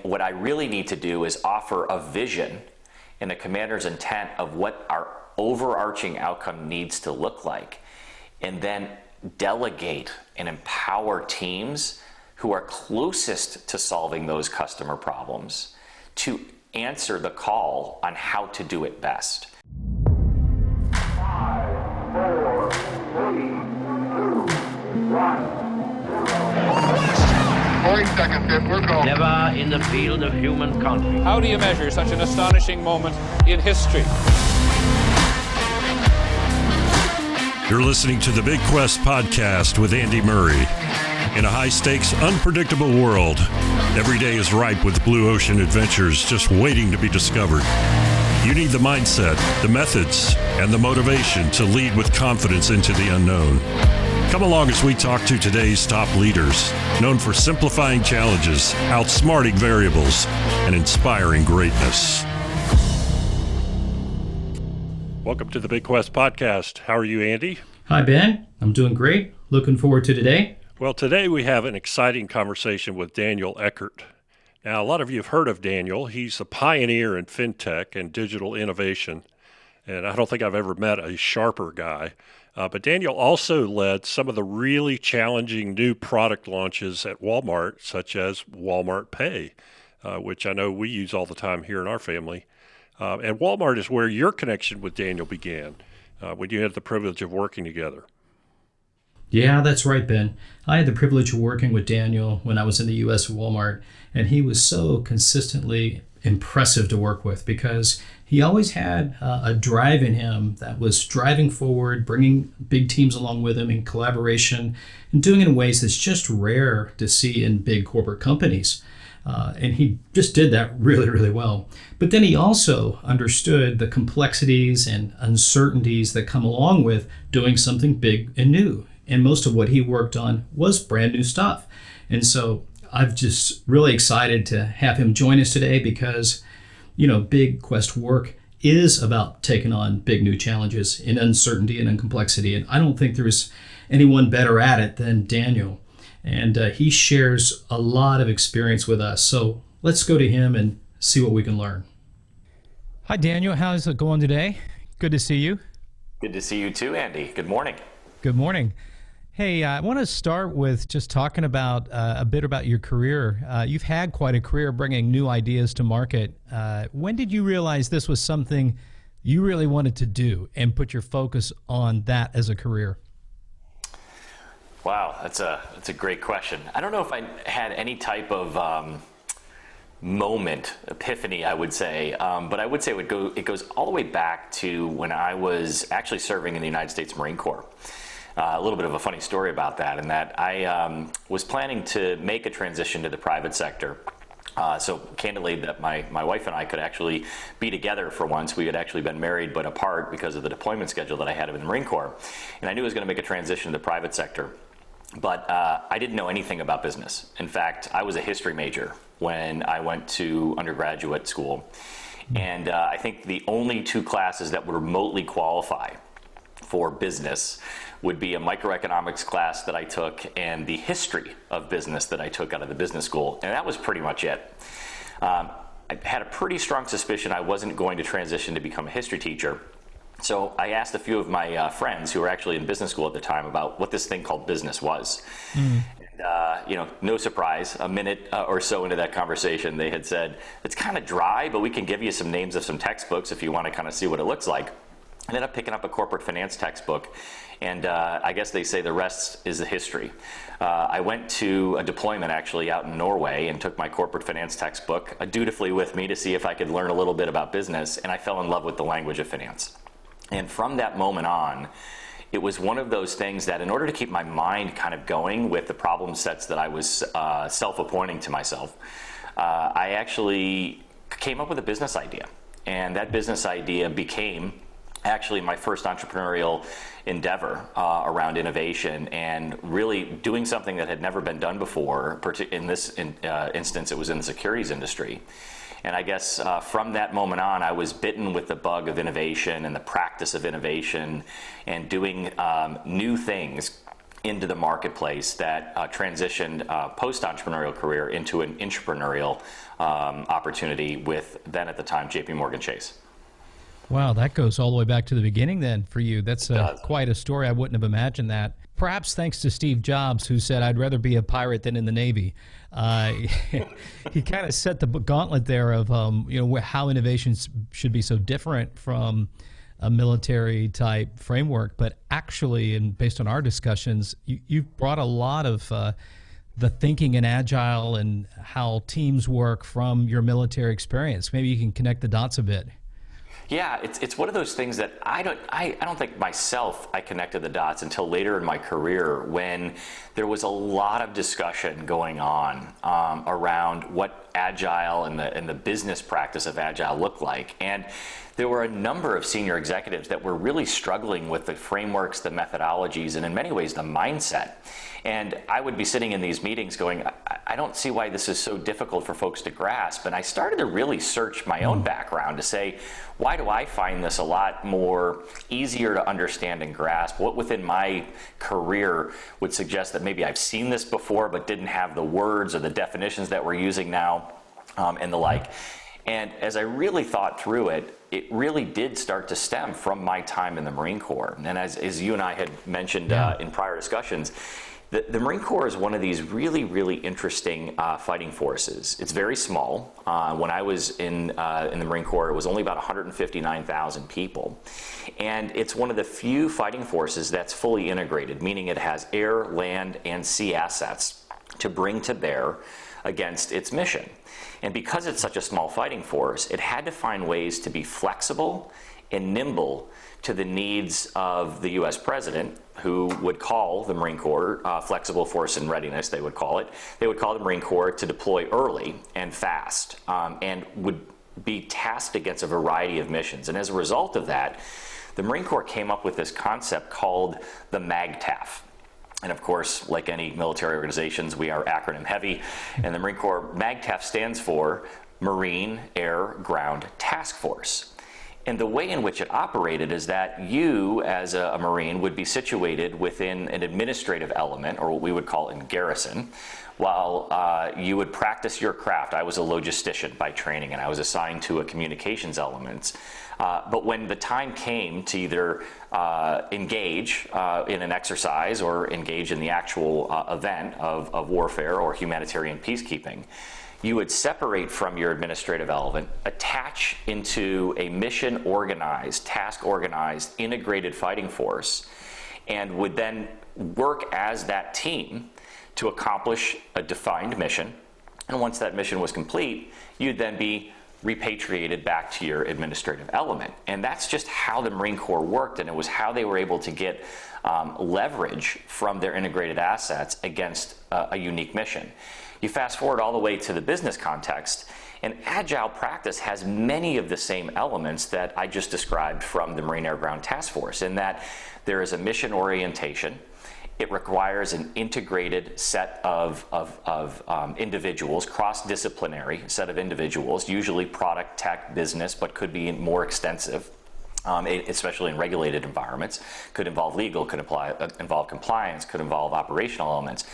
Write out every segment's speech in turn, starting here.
What I really need to do is offer a vision and a commander's intent of what our overarching outcome needs to look like, and then delegate and empower teams who are closest to solving those customer problems to answer the call on how to do it best. 5, 4, 3, 2, 1. 40 seconds, Pip. We're going. Never in the field of human conflict. How do you measure such an astonishing moment in history? You're listening to the bigQUEST podcast with Andy Murray. In a high-stakes, unpredictable world, every day is ripe with blue ocean adventures just waiting to be discovered. You need the mindset, the methods, and the motivation to lead with confidence into the unknown. Come along as we talk to today's top leaders, known for simplifying challenges, outsmarting variables, and inspiring greatness. Welcome to the bigQUEST podcast. How are you, Andy? Hi, Ben. I'm doing great. Looking forward to today. Well, today we have an exciting conversation with Daniel Eckert. Now, a lot of you have heard of Daniel. He's a pioneer in FinTech and digital innovation, and I don't think I've ever met a sharper guy. But Daniel also led some of the really challenging new product launches at Walmart, such as Walmart Pay, which I know we use all the time here in our family. And Walmart is where your connection with Daniel began, when you had the privilege of working together. Yeah, that's right, Ben. I had the privilege of working with Daniel when I was in the U.S. Walmart, and he was so consistently impressive to work with because he always had a drive in him that was driving forward, bringing big teams along with him in collaboration, and doing it in ways that's just rare to see in big corporate companies. And he just did that really, really well. But then he also understood the complexities and uncertainties that come along with doing something big and new. And most of what he worked on was brand new stuff. And so I'm just really excited to have him join us today because, bigQUEST work is about taking on big new challenges in uncertainty and in complexity. And I don't think there's anyone better at it than Daniel. And he shares a lot of experience with us. So let's go to him and see what we can learn. Hi, Daniel. How's it going today? Good to see you. Good to see you too, Andy. Good morning. Good morning. Hey, I want to start with just talking about a bit about your career. You've had quite a career bringing new ideas to market. When did you realize this was something you really wanted to do and put your focus on that as a career? Wow, that's a great question. I don't know if I had any type of moment, epiphany, I would say, but I would say it goes all the way back to when I was actually serving in the United States Marine Corps. A little bit of a funny story about that, in that I was planning to make a transition to the private sector. So candidly, that my wife and I could actually be together for once. We had actually been married but apart because of the deployment schedule that I had in the Marine Corps. And I knew I was going to make a transition to the private sector. But I didn't know anything about business. In fact, I was a history major when I went to undergraduate school. And I think the only two classes that would remotely qualify for business would be a microeconomics class that I took and the history of business that I took out of the business school. And that was pretty much it. I had a pretty strong suspicion I wasn't going to transition to become a history teacher. So I asked a few of my friends who were actually in business school at the time about what this thing called business was. And, no surprise, a minute or so into that conversation, they had said, it's kind of dry, but we can give you some names of some textbooks if you want to kind of see what it looks like. I ended up picking up a corporate finance textbook, and I guess they say the rest is the history. I went to a deployment actually out in Norway and took my corporate finance textbook dutifully with me to see if I could learn a little bit about business, and I fell in love with the language of finance. And from that moment on, it was one of those things that in order to keep my mind kind of going with the problem sets that I was self-appointing to myself, I actually came up with a business idea. And that business idea became actually my first entrepreneurial endeavor around innovation and really doing something that had never been done before. In this instance, it was in the securities industry. And I guess from that moment on, I was bitten with the bug of innovation and the practice of innovation and doing new things into the marketplace that transitioned post-entrepreneurial career into an entrepreneurial opportunity with then at the time JPMorgan Chase. Wow, that goes all the way back to the beginning then for you. That's quite a story. I wouldn't have imagined that. Perhaps thanks to Steve Jobs, who said, "I'd rather be a pirate than in the Navy." He kind of set the gauntlet there of how innovations should be so different from a military type framework. But actually, and based on our discussions, you've brought a lot of the thinking in Agile and how teams work from your military experience. Maybe you can connect the dots a bit. Yeah, it's one of those things that I don't think myself I connected the dots until later in my career, when there was a lot of discussion going on around what Agile and the business practice of Agile looked like. And there were a number of senior executives that were really struggling with the frameworks, the methodologies, and in many ways the mindset. And I would be sitting in these meetings going, I don't see why this is so difficult for folks to grasp. And I started to really search my own background to say, why do I find this a lot more easier to understand and grasp? What within my career would suggest that maybe I've seen this before but didn't have the words or the definitions that we're using now, and the like. And as I really thought through it, it really did start to stem from my time in the Marine Corps. And as you and I had mentioned in prior discussions, the Marine Corps is one of these really, really interesting fighting forces. It's very small. When I was in the Marine Corps, it was only about 159,000 people. And it's one of the few fighting forces that's fully integrated, meaning it has air, land, and sea assets to bring to bear against its mission. And because it's such a small fighting force, it had to find ways to be flexible and nimble to the needs of the U.S. president, who would call the Marine Corps flexible force and readiness, they would call it. They would call the Marine Corps to deploy early and fast, and would be tasked against a variety of missions. And as a result of that, the Marine Corps came up with this concept called the MAGTF. And of course, like any military organizations, we are acronym heavy. And the Marine Corps MAGTF stands for Marine, Air, Ground Task Force. And the way in which it operated is that you, as a Marine, would be situated within an administrative element, or what we would call in garrison, while you would practice your craft. I was a logistician by training, and I was assigned to a communications element. But when the time came to either engage in an exercise or engage in the actual event of warfare or humanitarian peacekeeping, you would separate from your administrative element, attach into a mission organized, task organized, integrated fighting force, and would then work as that team to accomplish a defined mission. And once that mission was complete, you'd then be repatriated back to your administrative element. And that's just how the Marine Corps worked, and it was how they were able to get leverage from their integrated assets against a unique mission. You fast forward all the way to the business context, and Agile practice has many of the same elements that I just described from the Marine Air Ground Task Force, in that there is a mission orientation. It requires an integrated set of individuals, cross-disciplinary set of individuals, usually product, tech, business, but could be more extensive, especially in regulated environments. Could involve legal, could involve compliance, could involve operational elements.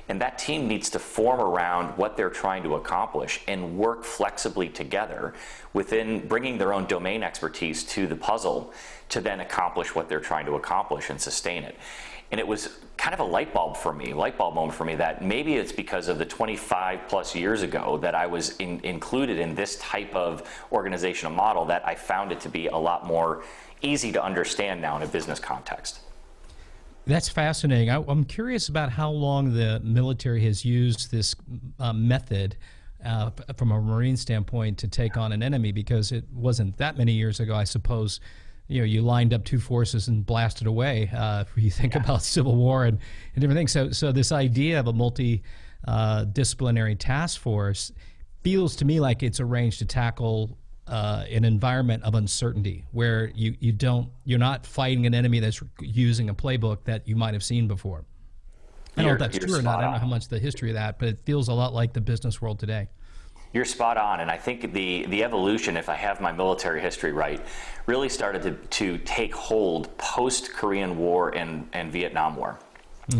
And that team needs to form around what they're trying to accomplish and work flexibly together within bringing their own domain expertise to the puzzle to then accomplish what they're trying to accomplish and sustain it. And it was kind of a light bulb moment for me, that maybe it's because of the 25 plus years ago that I was included in this type of organizational model that I found it to be a lot more easy to understand now in a business context. That's fascinating. I'm curious about how long the military has used this method from a Marine standpoint to take on an enemy, because it wasn't that many years ago, I suppose. You lined up two forces and blasted away. You think about Civil War and different things. So this idea of a multi-disciplinary task force feels to me like it's arranged to tackle an environment of uncertainty, where you're not fighting an enemy that's using a playbook that you might have seen before. I don't know if that's true or not. I don't know how much the history of that, but it feels a lot like the business world today. You're spot on, and I think the evolution, if I have my military history right, really started to take hold post-Korean War and Vietnam War.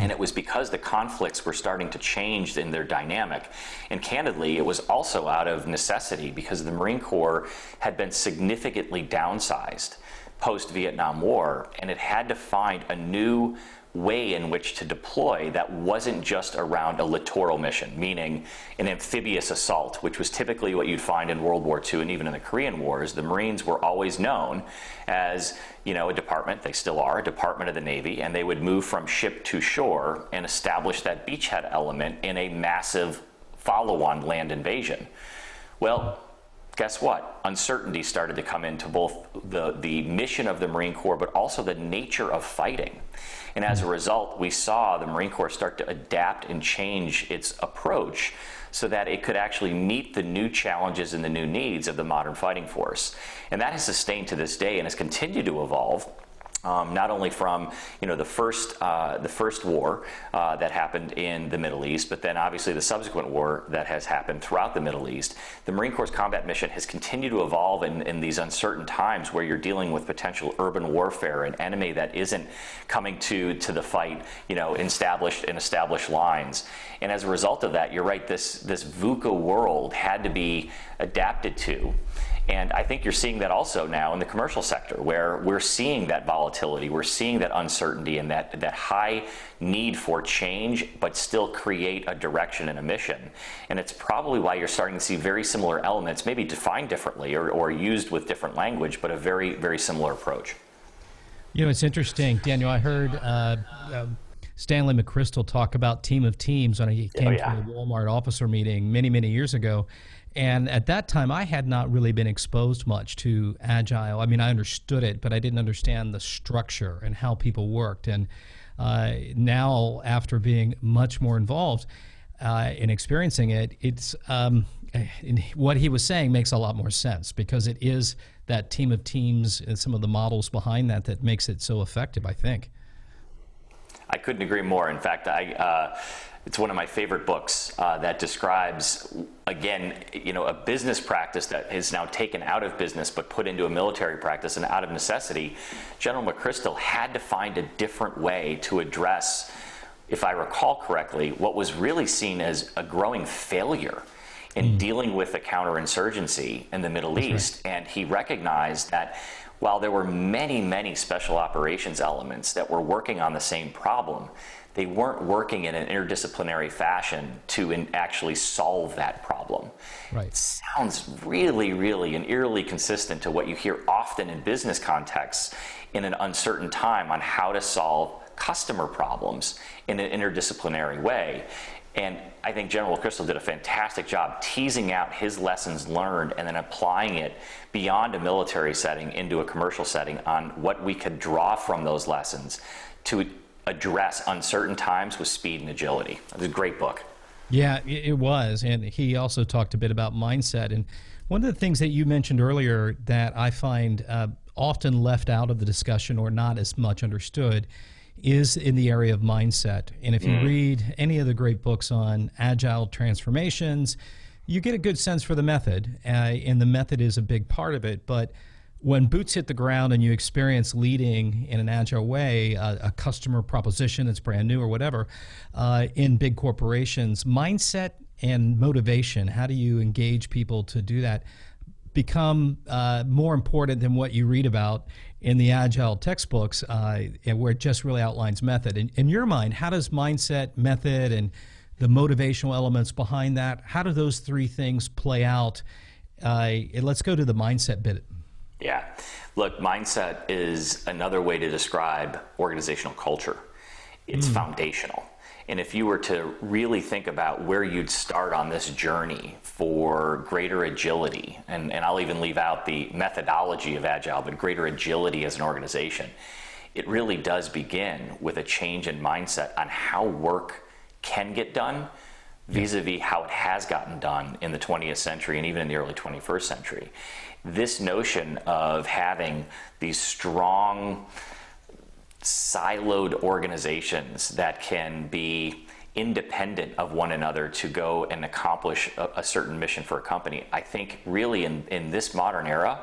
And it was because the conflicts were starting to change in their dynamic. And candidly, it was also out of necessity because the Marine Corps had been significantly downsized post-Vietnam War, and it had to find a new way in which to deploy that wasn't just around a littoral mission, meaning an amphibious assault, which was typically what you'd find in World War II and even in the Korean Wars. The Marines were always known as, a department, they still are, a department of the Navy, and they would move from ship to shore and establish that beachhead element in a massive follow-on land invasion. Well, guess what? Uncertainty started to come into both the mission of the Marine Corps, but also the nature of fighting. And as a result, we saw the Marine Corps start to adapt and change its approach so that it could actually meet the new challenges and the new needs of the modern fighting force. And that has sustained to this day and has continued to evolve. Not only from the first war that happened in the Middle East, but then obviously the subsequent war that has happened throughout the Middle East. The Marine Corps' combat mission has continued to evolve in these uncertain times where you're dealing with potential urban warfare, an enemy that isn't coming to the fight, in established lines. And as a result of that, you're right, this VUCA world had to be adapted to. And I think you're seeing that also now in the commercial sector, where we're seeing that volatility, we're seeing that uncertainty and that high need for change, but still create a direction and a mission. And it's probably why you're starting to see very similar elements, maybe defined differently or used with different language, but a very, very similar approach. It's interesting, Daniel. I heard Stanley McChrystal talk about team of teams when he came to a Walmart officer meeting many, many years ago. And at that time, I had not really been exposed much to Agile. I mean, I understood it, but I didn't understand the structure and how people worked. And now, after being much more involved in experiencing it, it's what he was saying makes a lot more sense, because it is that team of teams and some of the models behind that makes it so effective, I think. I couldn't agree more. In fact, it's one of my favorite books that describes, again, a business practice that is now taken out of business but put into a military practice, and out of necessity, General McChrystal had to find a different way to address, if I recall correctly, what was really seen as a growing failure in dealing with the counterinsurgency in the Middle East. Right. And he recognized that while there were many, many special operations elements that were working on the same problem, they weren't working in an interdisciplinary fashion to actually solve that problem. Right. It sounds really, really and eerily consistent to what you hear often in business contexts in an uncertain time on how to solve customer problems in an interdisciplinary way. And I think General McChrystal did a fantastic job teasing out his lessons learned and then applying it beyond a military setting into a commercial setting on what we could draw from those lessons to address uncertain times with speed and agility. It was a great book. Yeah, it was. And he also talked a bit about mindset. And one of the things that you mentioned earlier that I find often left out of the discussion or not as much understood is in the area of mindset. And if you read any of the great books on agile transformations, you get a good sense for the method. And the method is a big part of it. But when boots hit the ground and you experience leading in an agile way, a customer proposition that's brand new or whatever, in big corporations, mindset and motivation, how do you engage people to do that, become more important than what you read about in the Agile textbooks, where it just really outlines method. In your mind, how does mindset, method, and the motivational elements behind that, how do those three things play out? Let's go to the mindset bit. Yeah. Look, mindset is another way to describe organizational culture. It's foundational. And if you were to really think about where you'd start on this journey for greater agility, and I'll even leave out the methodology of Agile, but greater agility as an organization, it really does begin with a change in mindset on how work can get done vis-a-vis how it has gotten done in the 20th century and even in the early 21st century. This notion of having these strong, siloed organizations that can be independent of one another to go and accomplish a certain mission for a company, I think really in this modern era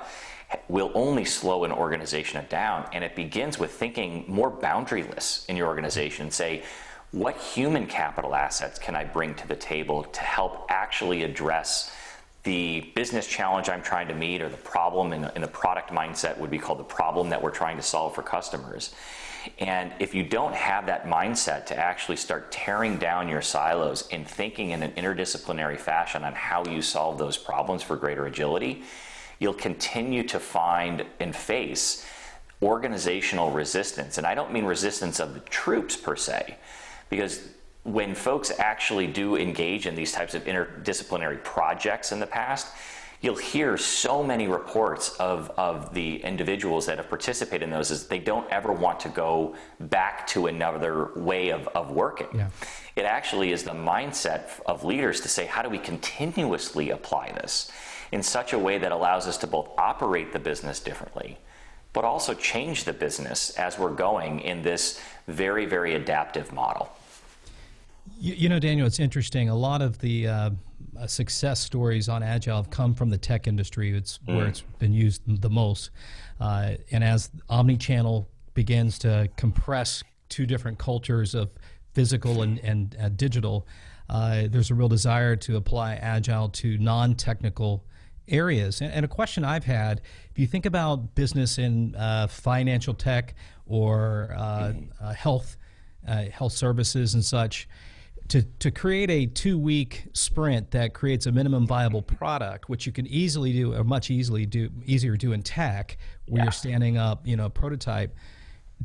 will only slow an organization down. And it begins with thinking more boundaryless in your organization. Say, what human capital assets can I bring to the table to help actually address the business challenge I'm trying to meet, or the problem in the product mindset would be called the problem that we're trying to solve for customers. And if you don't have that mindset to actually start tearing down your silos and thinking in an interdisciplinary fashion on how you solve those problems for greater agility, you'll continue to find and face organizational resistance. And I don't mean resistance of the troops per se, because when folks actually do engage in these types of interdisciplinary projects in the past, you'll hear so many reports of the individuals that have participated in those is they don't ever want to go back to another way of working. Yeah. It actually is the mindset of leaders to say, how do we continuously apply this in such a way that allows us to both operate the business differently, but also change the business as we're going in this very, very adaptive model. You know, Daniel, it's interesting. A lot of the success stories on Agile have come from the tech industry. It's where it's been used the most. And as omnichannel begins to compress two different cultures of physical and digital, there's a real desire to apply Agile to non-technical areas. And a question I've had, if you think about business in financial tech or health services and such, to create a 2-week sprint that creates a minimum viable product, which you can easily do, or easier do in tech, where you're standing up, a prototype.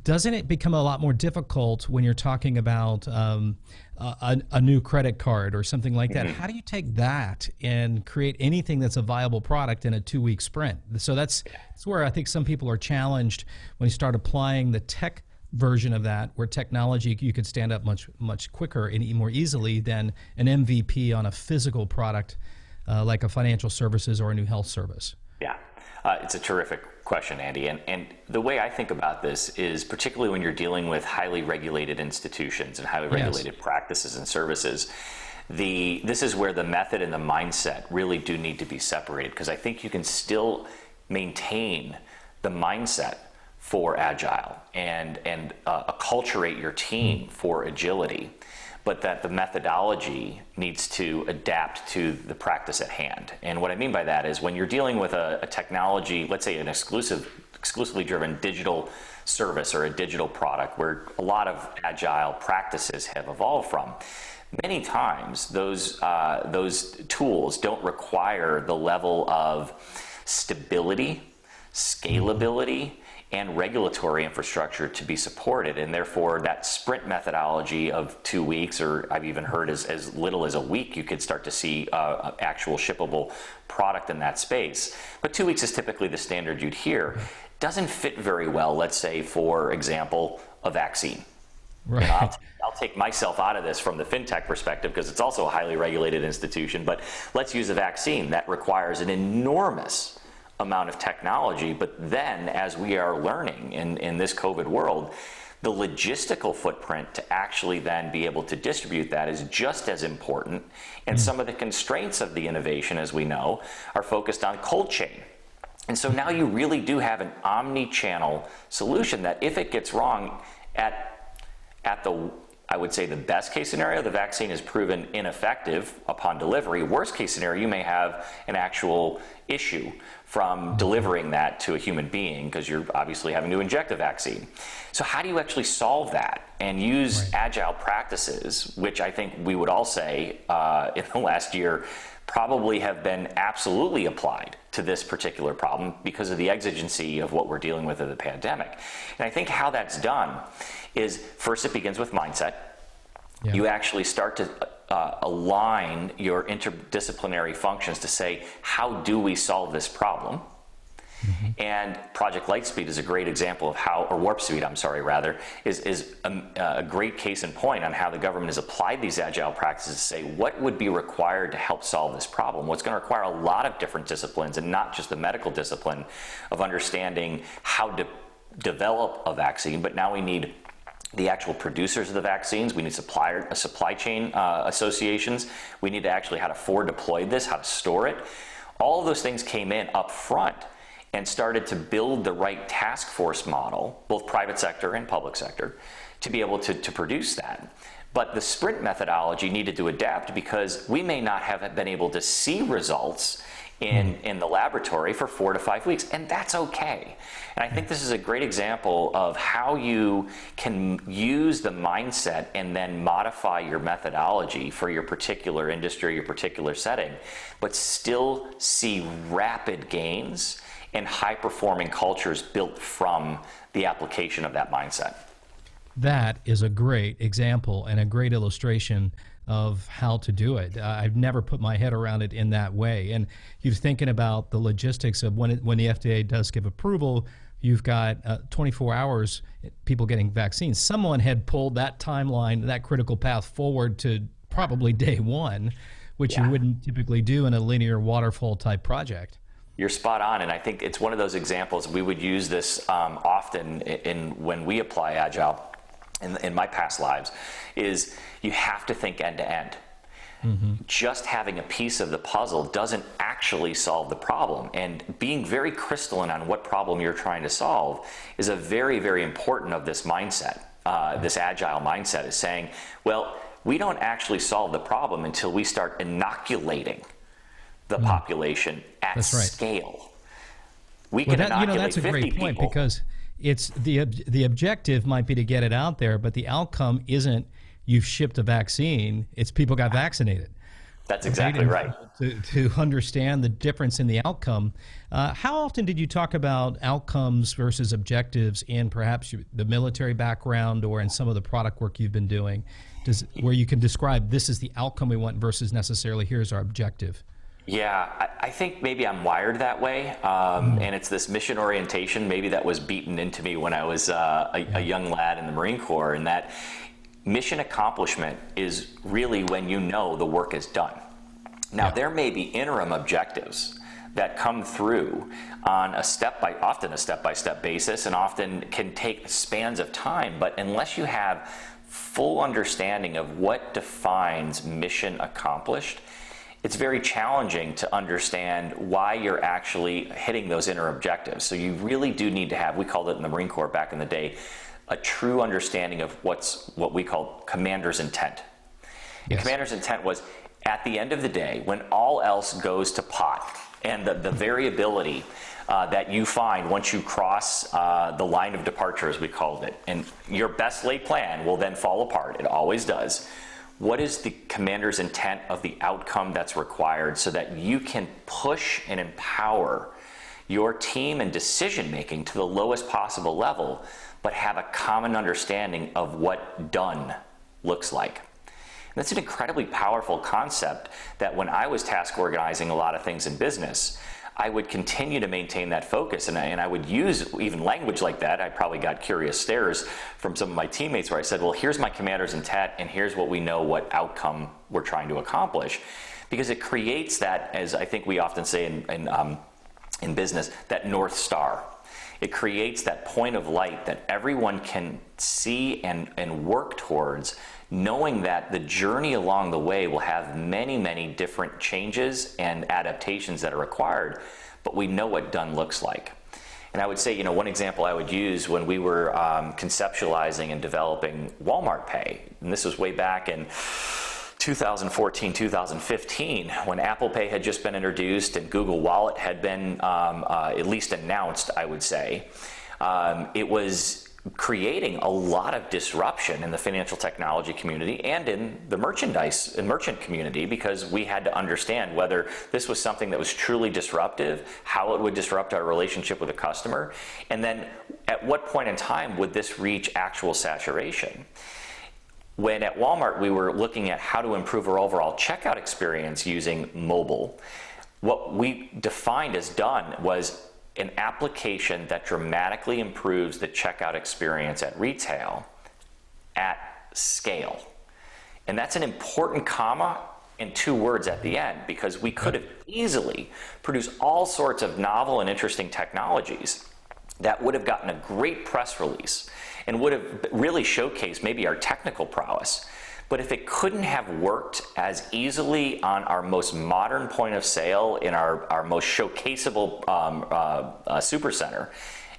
Doesn't it become a lot more difficult when you're talking about a new credit card or something like that? How do you take that and create anything that's a viable product in a 2-week sprint? So that's where I think some people are challenged when you start applying the tech version of that, where technology you could stand up much quicker and more easily than an MVP on a physical product like a financial services or a new health service. Yeah, it's a terrific question, Andy. And the way I think about this is, particularly when you're dealing with highly regulated institutions and highly regulated practices and services, this is where the method and the mindset really do need to be separated, because I think you can still maintain the mindset for Agile and acculturate your team for agility, but that the methodology needs to adapt to the practice at hand. And what I mean by that is, when you're dealing with a technology, let's say an exclusively driven digital service or a digital product, where a lot of Agile practices have evolved from, many times those tools don't require the level of stability, scalability, and regulatory infrastructure to be supported, and therefore that sprint methodology of 2 weeks, or I've even heard as little as a week, you could start to see actual shippable product in that space. But 2 weeks is typically the standard you'd hear. Doesn't fit very well, let's say, for example, a vaccine. Right. I'll take myself out of this from the FinTech perspective, because it's also a highly regulated institution, but let's use a vaccine that requires an enormous amount of technology. But then, as we are learning in this COVID world, the logistical footprint to actually then be able to distribute that is just as important. And some of the constraints of the innovation, as we know, are focused on cold chain. And so now you really do have an omni-channel solution that, if it gets wrong at the, I would say, the best case scenario, the vaccine is proven ineffective upon delivery. Worst case scenario, you may have an actual issue from delivering that to a human being, because you're obviously having to inject a vaccine. So how do you actually solve that and use Agile practices, which I think we would all say in the last year probably have been absolutely applied to this particular problem because of the exigency of what we're dealing with in the pandemic. And I think how that's done is, first, it begins with mindset. Yeah. You actually start to align your interdisciplinary functions to say, how do we solve this problem? And Project Lightspeed is a great example of how, or Warp Speed, I'm sorry, rather, is a great case in point on how the government has applied these Agile practices to say, what would be required to help solve this problem? What's going to require a lot of different disciplines, and not just the medical discipline of understanding how to develop a vaccine, but now we need the actual producers of the vaccines. We need supply chain associations. We need to actually how to forward deploy this, how to store it. All of those things came in up front and started to build the right task force model, both private sector and public sector, to be able to produce that. But the sprint methodology needed to adapt because we may not have been able to see results in the laboratory for 4 to 5 weeks, and that's okay. And I think this is a great example of how you can use the mindset and then modify your methodology for your particular industry, your particular setting, but still see rapid gains and high-performing cultures built from the application of that mindset. That is a great example and a great illustration of how to do it. I've never put my head around it in that way. And you're thinking about the logistics of when the FDA does give approval, you've got 24 hours, people getting vaccines. Someone had pulled that timeline, that critical path forward to probably day one, which you wouldn't typically do in a linear waterfall type project. You're spot on, and I think it's one of those examples. We would use this often when we apply Agile in my past lives, is you have to think end to end. Just having a piece of the puzzle doesn't actually solve the problem, and being very crystalline on what problem you're trying to solve is a very, very important of this mindset. This Agile mindset is saying, well, we don't actually solve the problem until we start inoculating the population at scale. We can inoculate that's a 50 great point, people. because it's the objective might be to get it out there, but the outcome isn't you've shipped a vaccine, it's people got vaccinated. That's exactly right. To understand the difference in the outcome. How often did you talk about outcomes versus objectives in perhaps the military background or in some of the product work you've been doing, where you can describe this is the outcome we want versus necessarily here's our objective? Yeah, I think maybe I'm wired that way, and it's this mission orientation maybe that was beaten into me when I was a young lad in the Marine Corps, and that mission accomplishment is really when you know the work is done. Now, there may be interim objectives that come through on often a step-by-step basis, and often can take spans of time, but unless you have full understanding of what defines mission accomplished, it's very challenging to understand why you're actually hitting those inner objectives. So you really do need to have, we called it in the Marine Corps back in the day, a true understanding of what we call commander's intent. And commander's intent was, at the end of the day, when all else goes to pot, and the variability that you find once you cross the line of departure, as we called it, and your best laid plan will then fall apart, it always does. What is the commander's intent of the outcome that's required so that you can push and empower your team and decision making to the lowest possible level, but have a common understanding of what done looks like? And that's an incredibly powerful concept that when I was task organizing a lot of things in business, I would continue to maintain that focus, and I would use even language like that. I probably got curious stares from some of my teammates where I said, well, here's my commander's intent, and here's what we know what outcome we're trying to accomplish. Because it creates that, as I think we often say in business, that North Star. It creates that point of light that everyone can see and work towards, knowing that the journey along the way will have many, many different changes and adaptations that are required, but we know what done looks like. And I would say, one example I would use when we were conceptualizing and developing Walmart Pay, and this was way back in 2014, 2015, when Apple Pay had just been introduced and Google Wallet had been at least announced, I would say. It was creating a lot of disruption in the financial technology community and in the merchant community, because we had to understand whether this was something that was truly disruptive, how it would disrupt our relationship with the customer, and then at what point in time would this reach actual saturation. When at Walmart we were looking at how to improve our overall checkout experience using mobile, what we defined as done was an application that dramatically improves the checkout experience at retail at scale. And that's an important comma and 2 words at the end, because we could have easily produced all sorts of novel and interesting technologies that would have gotten a great press release and would have really showcased maybe our technical prowess. But if it couldn't have worked as easily on our most modern point of sale in our most showcaseable supercenter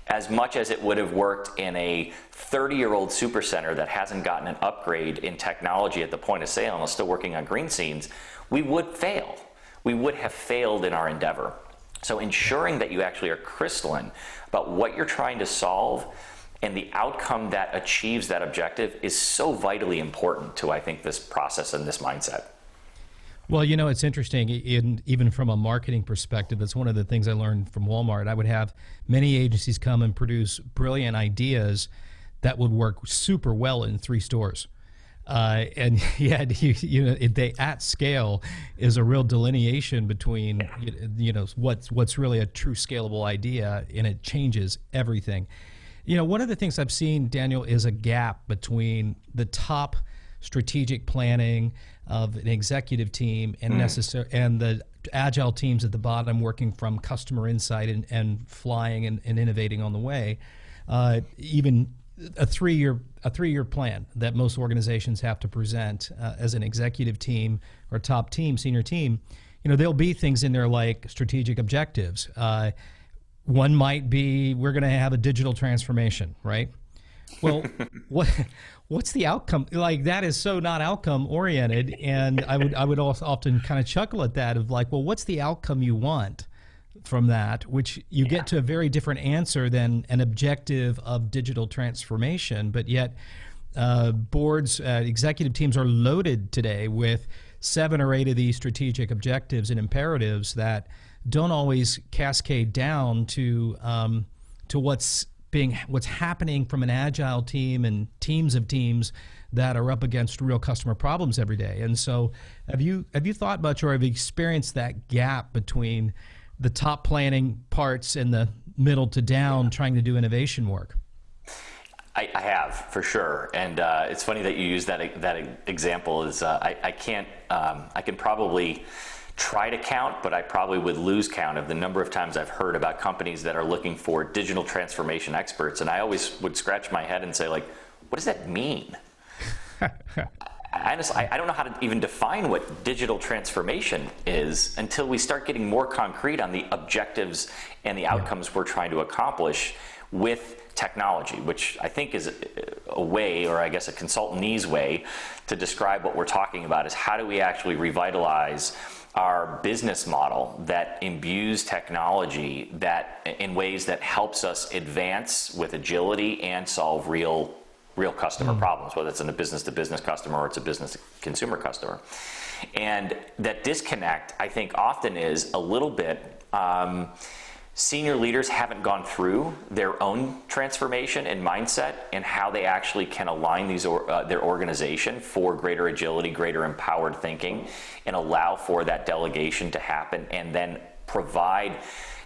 as much as it would have worked in a 30-year-old supercenter that hasn't gotten an upgrade in technology at the point of sale and is still working on green scenes, we would fail. We would have failed in our endeavor. So ensuring that you actually are crystalline about what you're trying to solve and the outcome that achieves that objective is so vitally important to, I think, this process and this mindset. Well, it's interesting, even from a marketing perspective, it's one of the things I learned from Walmart. I would have many agencies come and produce brilliant ideas that would work super well in 3 stores. And yet, they at scale is a real delineation between, what's really a true scalable idea, and it changes everything. One of the things I've seen, Daniel, is a gap between the top strategic planning of an executive team and and the agile teams at the bottom working from customer insight and flying and innovating on the way. Even a three-year plan that most organizations have to present as an executive team or top team, senior team. There'll be things in there like strategic objectives. One might be, we're going to have a digital transformation, right? Well, what's the outcome? Like, that is so not outcome oriented, and I would also often kind of chuckle at that of like, well, what's the outcome you want from that? Which you get to a very different answer than an objective of digital transformation, but yet boards, executive teams are loaded today with 7 or 8 of these strategic objectives and imperatives that don't always cascade down to what's happening from an agile team and teams of teams that are up against real customer problems every day. And so have you thought much or have you experienced that gap between the top planning parts and the middle to down trying to do innovation work? I have, for sure, and it's funny that you use that example. Is I can probably try to count, but I probably would lose count of the number of times I've heard about companies that are looking for digital transformation experts, and I always would scratch my head and say, like, what does that mean? Honestly, I don't know how to even define what digital transformation is until we start getting more concrete on the objectives and the outcomes we're trying to accomplish with technology, which I think is a way, or I guess a consultantese way, to describe what we're talking about is how do we actually revitalize our business model that imbues technology that in ways that helps us advance with agility and solve real customer problems, whether it's in a business-to-business customer or it's a business-to-consumer customer. And that disconnect, I think, often is a little bit senior leaders haven't gone through their own transformation and mindset and how they actually can align their organization for greater agility, greater empowered thinking, and allow for that delegation to happen, and then provide,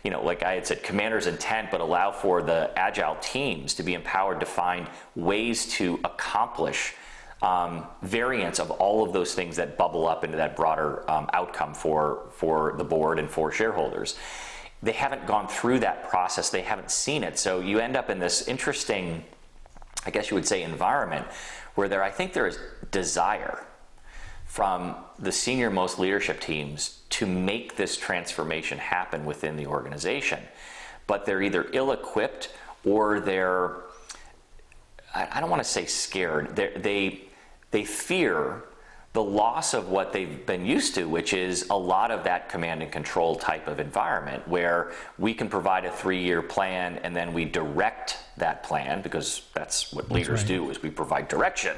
like I had said, commander's intent, but allow for the agile teams to be empowered to find ways to accomplish variants of all of those things that bubble up into that broader outcome for the board and for shareholders. They haven't gone through that process. They haven't seen it. So you end up in this interesting, I guess you would say, environment where I think there is desire from the senior most leadership teams to make this transformation happen within the organization. But they're either ill-equipped or they're, I don't want to say scared, they fear the loss of what they've been used to, which is a lot of that command and control type of environment where we can provide a 3-year plan and then we direct that plan, because that's what leaders do, is we provide direction.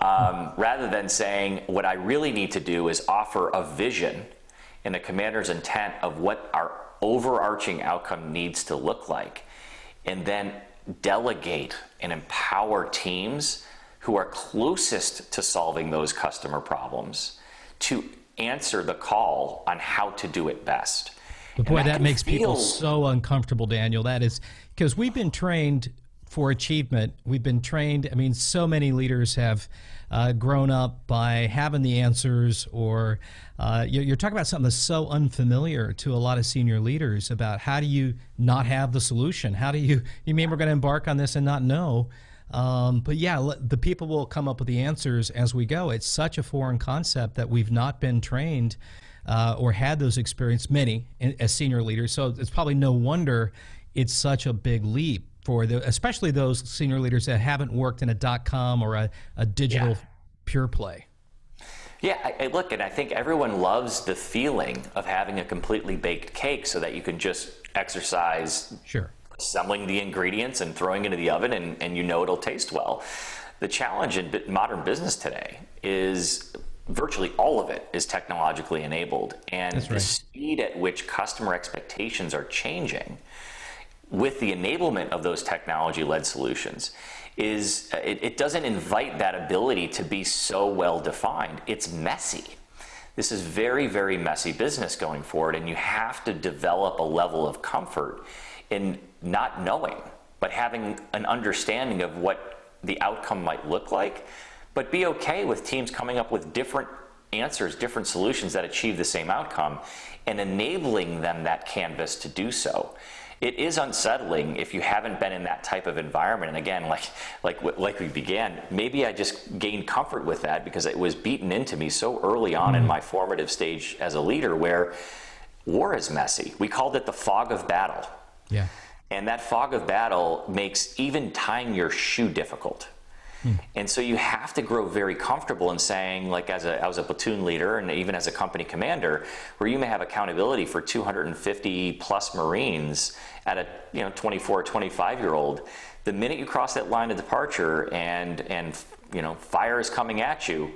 Rather than saying, what I really need to do is offer a vision and a commander's intent of what our overarching outcome needs to look like, and then delegate and empower teams who are closest to solving those customer problems to answer the call on how to do it best. But boy, that makes people so uncomfortable, Daniel. That is because we've been trained for achievement. We've been trained, so many leaders have grown up by having the answers, or you're talking about something that's so unfamiliar to a lot of senior leaders about how do you not have the solution? How do you mean we're going to embark on this and not know? But yeah, the people will come up with the answers as we go. It's such a foreign concept that we've not been trained or had those experiences, many as senior leaders. So it's probably no wonder it's such a big leap. for especially those senior leaders that haven't worked in a .com or a digital pure play? Yeah, look, and I think everyone loves the feeling of having a completely baked cake so that you can just exercise assembling the ingredients and throwing it into the oven and you know it'll taste well. The challenge in modern business today is virtually all of it is technologically enabled, and the speed at which customer expectations are changing with the enablement of those technology-led solutions is it doesn't invite that ability to be so well defined. It's messy. This is very, very messy business going forward, and you have to develop a level of comfort in not knowing, but having an understanding of what the outcome might look like, but be okay with teams coming up with different answers, different solutions that achieve the same outcome, and enabling them that canvas to do so. It is unsettling if you haven't been in that type of environment. And again, like we began, maybe I just gained comfort with that because it was beaten into me so early on in my formative stage as a leader, where war is messy. We called it the fog of battle. Yeah. And that fog of battle makes even tying your shoe difficult. And so you have to grow very comfortable in saying, like I was a platoon leader and even as a company commander, where you may have accountability for 250 plus Marines at a 24 or 25-year-old. The minute you cross that line of departure and fire is coming at you,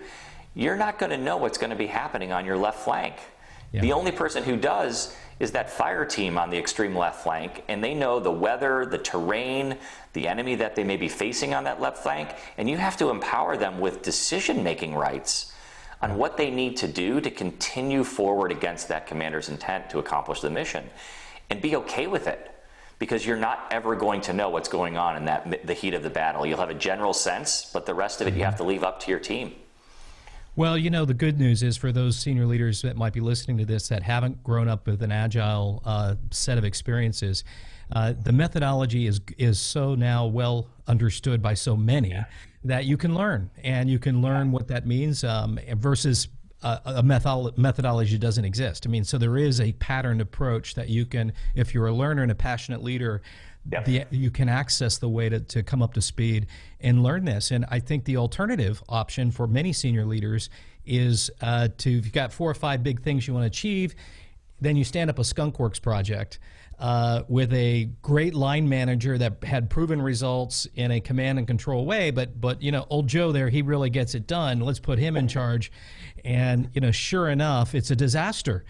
you're not going to know what's going to be happening on your left flank. Yeah. The only person who does is that fire team on the extreme left flank, and they know the weather, the terrain, the enemy that they may be facing on that left flank, and you have to empower them with decision-making rights on what they need to do to continue forward against that commander's intent to accomplish the mission, and be okay with it, because you're not ever going to know what's going on in the heat of the battle. You'll have a general sense, but the rest of it you have to leave up to your team. Well, the good news is for those senior leaders that might be listening to this that haven't grown up with an agile set of experiences, the methodology is so now well understood by so many that you can learn, and you can learn what that means versus a methodology doesn't exist. I mean, so there is a patterned approach that you can, if you're a learner and a passionate leader, you can access the way to come up to speed and learn this. And I think the alternative option for many senior leaders is if you've got 4 or 5 big things you want to achieve, then you stand up a skunkworks project with a great line manager that had proven results in a command and control way, but old Joe there, he really gets it done. Let's put him in charge. And sure enough, it's a disaster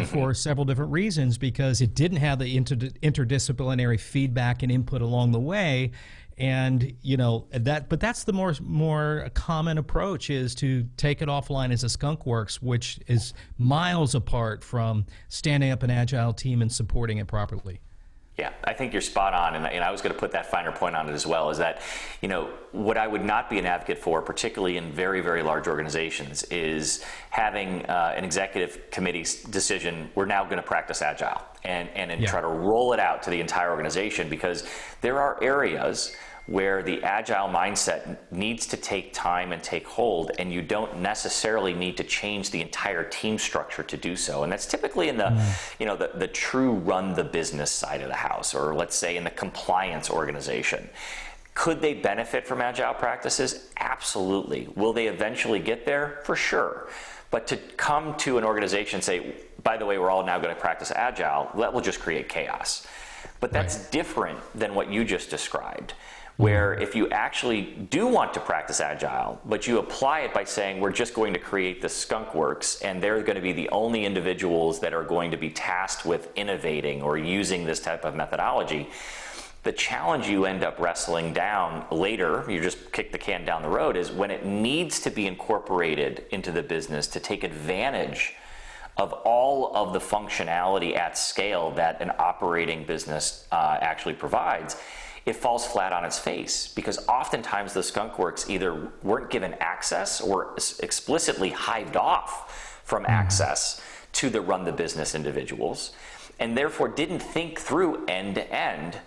for several different reasons, because it didn't have the interdisciplinary feedback and input along the way. And but that's the more common approach, is to take it offline as a skunkworks, which is miles apart from standing up an agile team and supporting it properly. Yeah, I think you're spot on, and I was going to put that finer point on it as well, is that, what I would not be an advocate for, particularly in very, very large organizations, is having an executive committee's decision, we're now going to practice Agile, and try to roll it out to the entire organization, because there are areas where the Agile mindset needs to take time and take hold, and you don't necessarily need to change the entire team structure to do so. And that's typically in the true run the business side of the house, or let's say in the compliance organization. Could they benefit from Agile practices? Absolutely. Will they eventually get there? For sure. But to come to an organization and say, by the way, we're all now going to practice Agile, that will just create chaos. But that's different than what you just described, where if you actually do want to practice Agile, but you apply it by saying, we're just going to create the skunkworks, and they're going to be the only individuals that are going to be tasked with innovating or using this type of methodology, the challenge you end up wrestling down later, you just kick the can down the road, is when it needs to be incorporated into the business to take advantage of all of the functionality at scale that an operating business actually provides. It falls flat on its face, because oftentimes the skunkworks either weren't given access or explicitly hived off from access to the run the business individuals, and therefore didn't think through end to end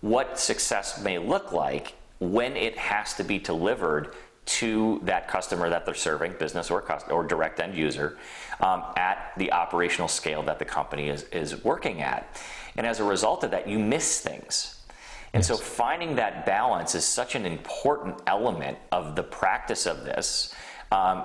what success may look like when it has to be delivered to that customer that they're serving, business or direct end user, at the operational scale that the company is working at. And as a result of that, you miss things. And so finding that balance is such an important element of the practice of this,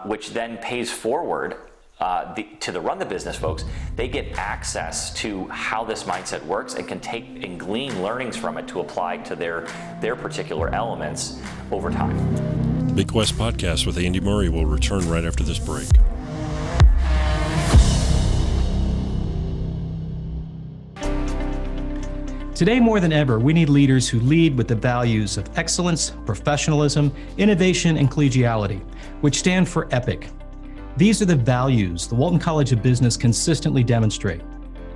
which then pays forward to the run the business folks. They get access to how this mindset works and can take and glean learnings from it to apply to their particular elements over time. bigQUEST Podcast with Andy Murray will return right after this break. Today more than ever, we need leaders who lead with the values of excellence, professionalism, innovation, and collegiality, which stand for EPIC. These are the values the Walton College of Business consistently demonstrate.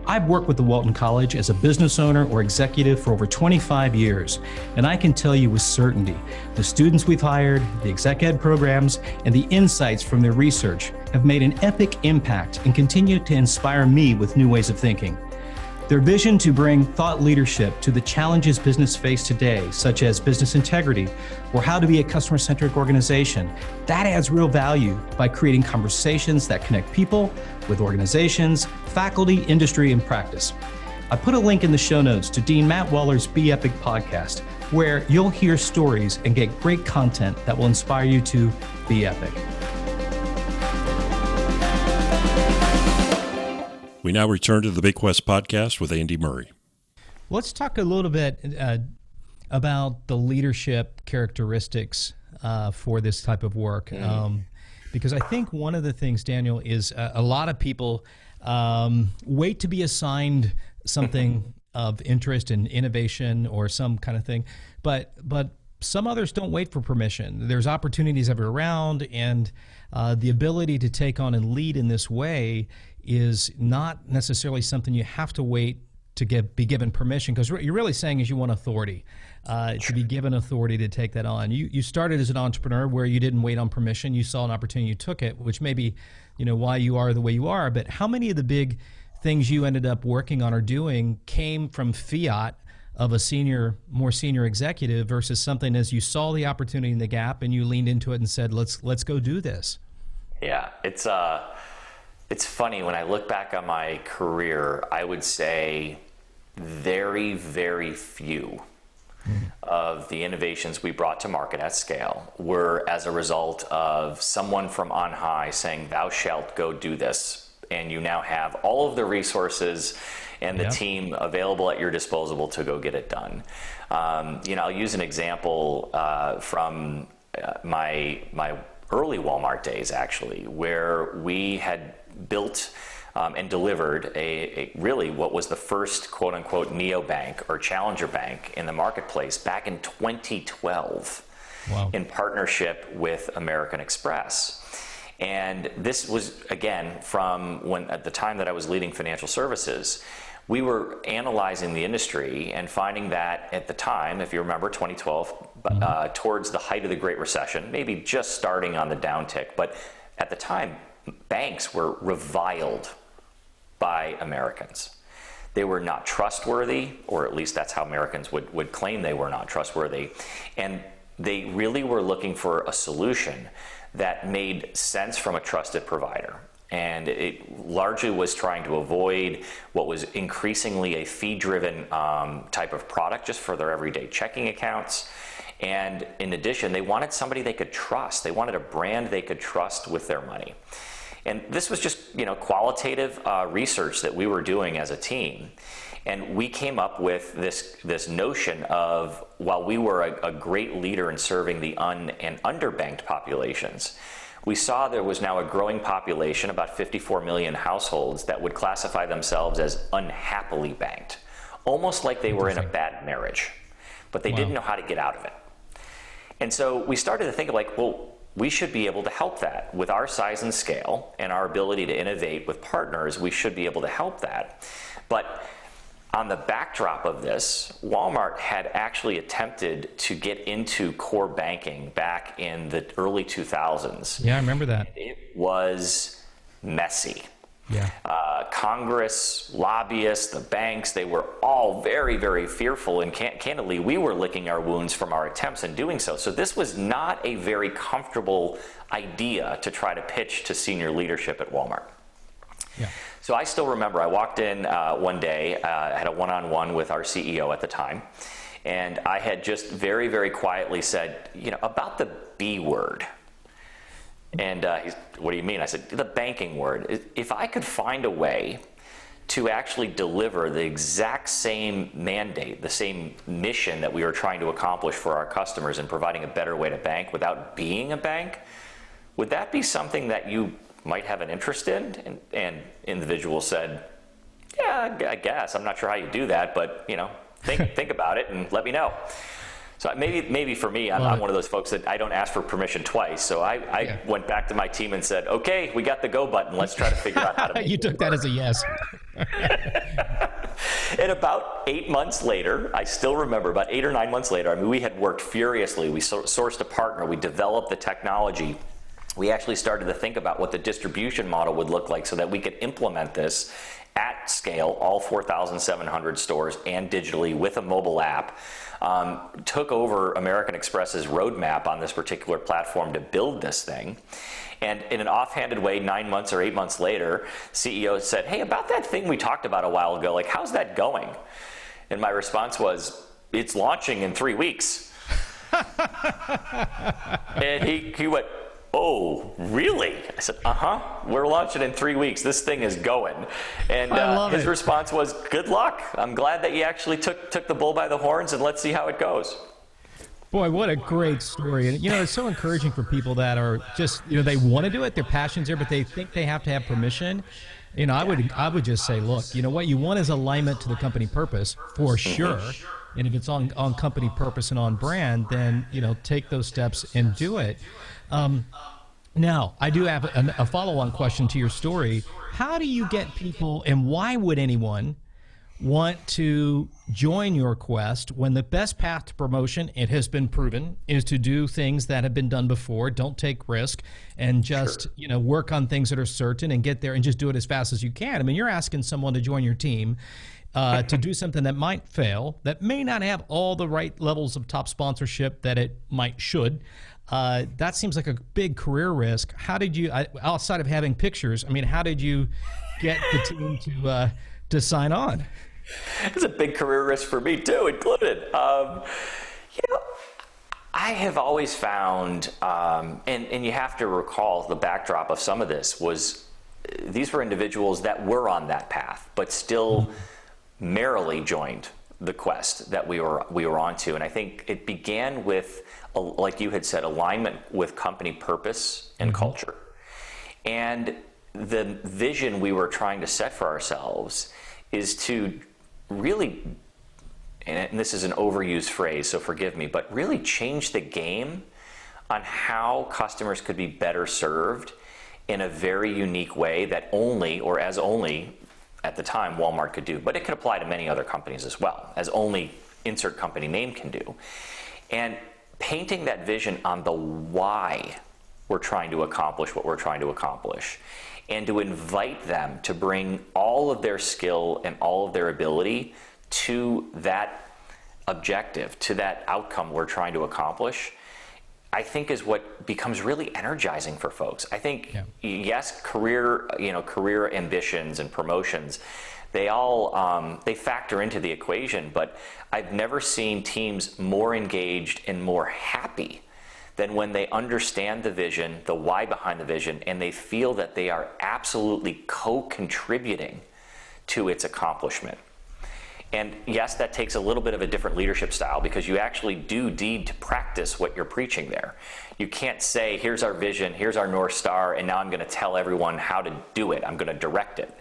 I've worked with the Walton College as a business owner or executive for over 25 years, and I can tell you with certainty, the students we've hired, the exec ed programs, and the insights from their research have made an epic impact and continue to inspire me with new ways of thinking. Their vision to bring thought leadership to the challenges business face today, such as business integrity or how to be a customer-centric organization, that adds real value by creating conversations that connect people with organizations, faculty, industry, and practice. I put a link in the show notes to Dean Matt Waller's Be Epic podcast, where you'll hear stories and get great content that will inspire you to be epic. We now return to the bigQUEST Podcast with Andy Murray. Let's talk a little bit about the leadership characteristics for this type of work. Because I think one of the things, Daniel, is a lot of people wait to be assigned something of interest in innovation or some kind of thing, but some others don't wait for permission. There's opportunities ever around, and the ability to take on and lead in this way is not necessarily something you have to wait to be given permission, because what you're really saying is you want authority, to be given authority to take that on. You started as an entrepreneur where you didn't wait on permission. You saw an opportunity, you took it, which may be why you are the way you are. But how many of the big things you ended up working on or doing came from fiat of a more senior executive versus something as you saw the opportunity in the gap and you leaned into it and said, let's go do this? Yeah, it's funny, when I look back on my career, I would say very, very few of the innovations we brought to market at scale were as a result of someone from on high saying, thou shalt go do this. And you now have all of the resources and the team available at your disposal to go get it done. I'll use an example from my early Walmart days, actually, where we had built and delivered a really what was the first quote unquote neobank or challenger bank in the marketplace back in 2012 in partnership with American Express. And this was, again, from when at the time that I was leading financial services, we were analyzing the industry and finding that at the time, if you remember 2012, towards the height of the Great Recession, maybe just starting on the downtick, but at the time, banks were reviled by Americans. They were not trustworthy, or at least that's how Americans would claim they were not trustworthy. And they really were looking for a solution that made sense from a trusted provider. And it largely was trying to avoid what was increasingly a fee-driven type of product just for their everyday checking accounts. And in addition, they wanted somebody they could trust. They wanted a brand they could trust with their money. And this was just, qualitative research that we were doing as a team. And we came up with this notion of, while we were a great leader in serving the and underbanked populations, we saw there was now a growing population, about 54 million households, that would classify themselves as unhappily banked, almost like they were in a bad marriage, but they didn't know how to get out of it. And so we started to think of we should be able to help that. With our size and scale and our ability to innovate with partners, we should be able to help that. But on the backdrop of this, Walmart had actually attempted to get into core banking back in the early 2000s. Yeah, I remember that. It was messy. Yeah. Congress, lobbyists, the banks, they were all very, very fearful, and candidly, we were licking our wounds from our attempts in doing so. So this was not a very comfortable idea to try to pitch to senior leadership at Walmart. Yeah. So I still remember I walked in one day, had a one-on-one with our CEO at the time, And I had just very, very quietly said, about the B word. And he's, what do you mean? I said, the banking word. If I could find a way to actually deliver the exact same mandate, the same mission that we were trying to accomplish for our customers in providing a better way to bank without being a bank, would that be something that you might have an interest in? And individual said, yeah, I guess. I'm not sure how you do that, but think about it and let me know. So maybe for me, I'm one of those folks that I don't ask for permission twice. So I went back to my team and said, okay, we got the go button. Let's try to figure out how to make You took that as a yes. And about 8 months later, I still remember, about 8 or 9 months later, we had worked furiously. We sourced a partner. We developed the technology. We actually started to think about what the distribution model would look like so that we could implement this at scale, all 4,700 stores and digitally with a mobile app. Took over American Express's roadmap on this particular platform to build this thing. And in an offhanded way, 9 months or 8 months later, CEO said, hey, about that thing we talked about a while ago, like, how's that going? And my response was, it's launching in 3 weeks. And he went, oh, really? I said, we're launching in 3 weeks. This thing is going. And his response was, good luck. I'm glad that you actually took the bull by the horns, and let's see how it goes. Boy, what a great story. And, it's so encouraging for people that are just, they want to do it, their passion's there, but they think they have to have permission. I would just say, look, what you want is alignment to the company purpose, for sure. And if it's on company purpose and on brand, then, take those steps and do it. Now, I do have a follow-on question to your story. How do you get people, and why would anyone want to join your quest when the best path to promotion, it has been proven, is to do things that have been done before, don't take risk, and just work on things that are certain and get there and just do it as fast as you can? I mean, you're asking someone to join your team to do something that might fail, that may not have all the right levels of top sponsorship that it should. That seems like a big career risk. How did you, outside of having pictures, how did you get the team to sign on? It's a big career risk for me too, included. I have always found, and you have to recall the backdrop of some of this was, these were individuals that were on that path, but still merrily joined the quest that we were onto. And I think it began with, like you had said, alignment with company purpose and culture. And the vision we were trying to set for ourselves is to really, and this is an overused phrase, so forgive me, but really change the game on how customers could be better served in a very unique way that only at the time Walmart could do, but it could apply to many other companies as well, as only insert company name can do. And painting that vision on the why we're trying to accomplish what we're trying to accomplish, and to invite them to bring all of their skill and all of their ability to that objective, to that outcome we're trying to accomplish, I think is what becomes really energizing for folks. I think, yes, career ambitions and promotions, they all they factor into the equation, but I've never seen teams more engaged and more happy than when they understand the vision, the why behind the vision, and they feel that they are absolutely co-contributing to its accomplishment. And yes, that takes a little bit of a different leadership style, because you actually do need to practice what you're preaching there. You can't say, here's our vision, here's our North Star, and now I'm going to tell everyone how to do it. I'm going to direct it.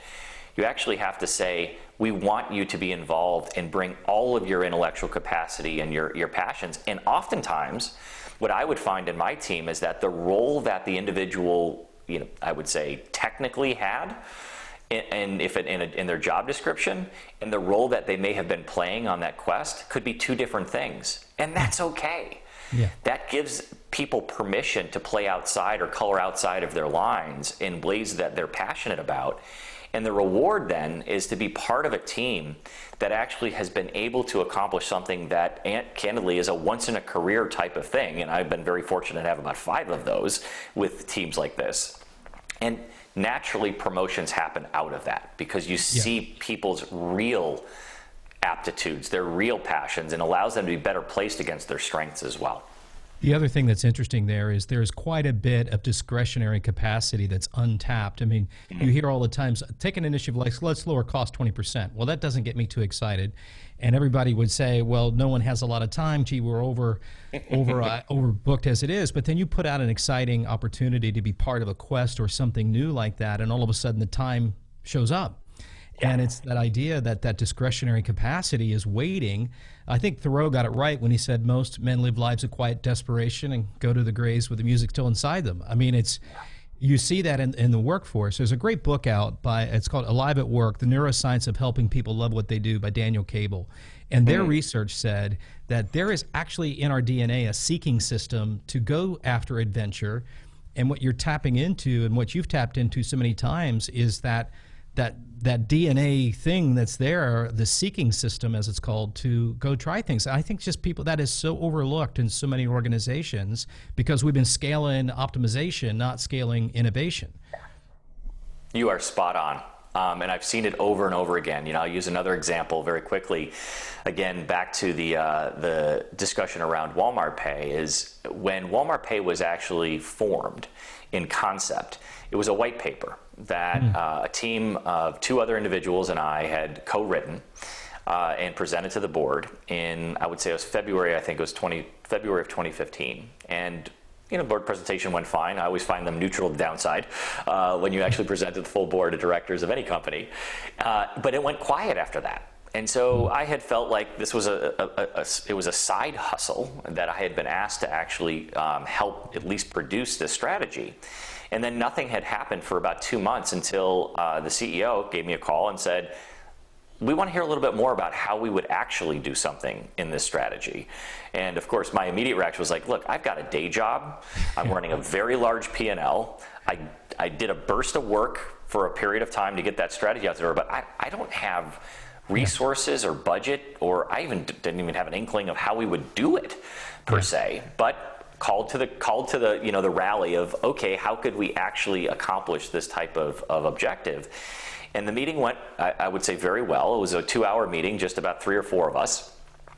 You actually have to say, we want you to be involved and bring all of your intellectual capacity and your passions. And oftentimes, what I would find in my team is that the role that the individual, I would say, technically had, and if in their job description, and the role that they may have been playing on that quest could be two different things, and that's okay. Yeah. That gives people permission to play outside or color outside of their lines in ways that they're passionate about. And the reward then is to be part of a team that actually has been able to accomplish something that, candidly, is a once-in-a-career type of thing. And I've been very fortunate to have about 5 of those with teams like this. And naturally, promotions happen out of that, because you see people's real aptitudes, their real passions, and allows them to be better placed against their strengths as well. The other thing that's interesting there is there's quite a bit of discretionary capacity that's untapped. I mean, you hear all the times, take an initiative like, let's lower cost 20%. Well, that doesn't get me too excited. And everybody would say, well, no one has a lot of time. Gee, we're overbooked as it is. But then you put out an exciting opportunity to be part of a quest or something new like that, and all of a sudden the time shows up. And it's that idea that that discretionary capacity is waiting. I think Thoreau got it right when he said most men live lives of quiet desperation and go to the graves with the music still inside them. I mean, you see that in the workforce. There's a great book out it's called Alive at Work, The Neuroscience of Helping People Love What They Do by Daniel Cable. And their research said that there is actually in our DNA a seeking system to go after adventure. And what you're tapping into and what you've tapped into so many times is that DNA thing that's there, the seeking system, as it's called, to go try things. I think just people, that is so overlooked in so many organizations because we've been scaling optimization, not scaling innovation. You are spot on. And I've seen it over and over again. I'll use another example very quickly. Again, back to the discussion around Walmart Pay is when Walmart Pay was actually formed in concept, it was a white paper that a team of 2 other individuals and I had co-written and presented to the board in, I would say it was February, I think it was February of 2015. And board presentation went fine. I always find them neutral to downside when you actually present to the full board of directors of any company. But it went quiet after that. And so I had felt like this was it was a side hustle that I had been asked to actually help at least produce this strategy. And then nothing had happened for about 2 months until the CEO gave me a call and said, we want to hear a little bit more about how we would actually do something in this strategy. And of course, my immediate reaction was like, look, I've got a day job. I'm running a very large P&L. I did a burst of work for a period of time to get that strategy out there, but I don't have resources or budget, or I didn't even have an inkling of how we would do it per se. But called to the the rally of, okay, how could we actually accomplish this type of objective? And the meeting went, I would say, very well. It was a 2-hour meeting, just about 3 or 4 of us.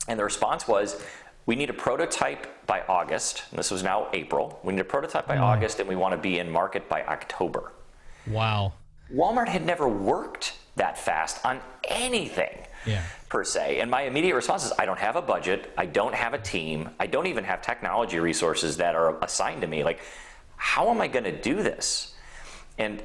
And the response was, we need a prototype by August. And this was now April. We need a prototype by August, and we want to be in market by October. Wow. Walmart had never worked that fast on anything per se. And my immediate response is, I don't have a budget. I don't have a team. I don't even have technology resources that are assigned to me. Like, how am I going to do this? And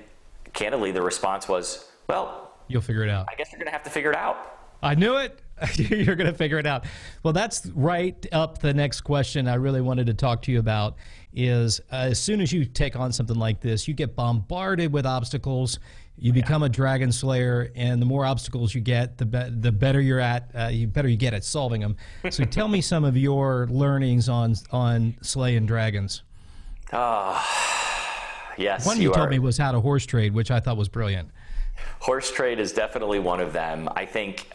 candidly, the response was, well, you'll figure it out. I guess you're going to have to figure it out. I knew it. You're going to figure it out. Well, that's right up the next question I really wanted to talk to you about is as soon as you take on something like this, you get bombarded with obstacles. You become a dragon slayer, and the more obstacles you get, the better you're at. Better you get at solving them. So tell me some of your learnings on slaying dragons. Yes. One you told me was how to horse trade, which I thought was brilliant. Horse trade is definitely one of them. I think,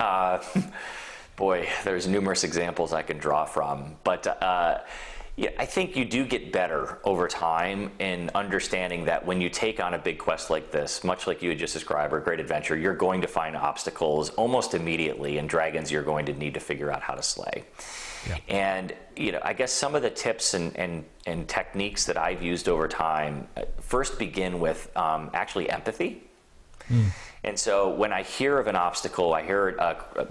boy, there's numerous examples I can draw from. But I think you do get better over time in understanding that when you take on a big quest like this, much like you had just described, or a great adventure, you're going to find obstacles almost immediately, and dragons you're going to need to figure out how to slay. Yeah. And I guess some of the tips and techniques that I've used over time first begin with actually empathy. And so when I hear of an obstacle, I hear,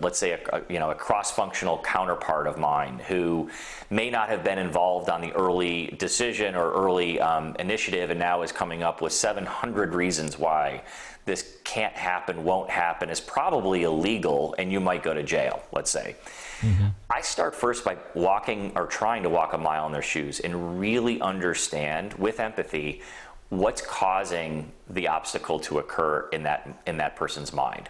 let's say, a cross-functional counterpart of mine who may not have been involved on the early decision or early initiative, and now is coming up with 700 reasons why this can't happen, won't happen, is probably illegal, and you might go to jail, let's say. I start first by trying to walk a mile in their shoes and really understand with empathy what's causing the obstacle to occur in that person's mind.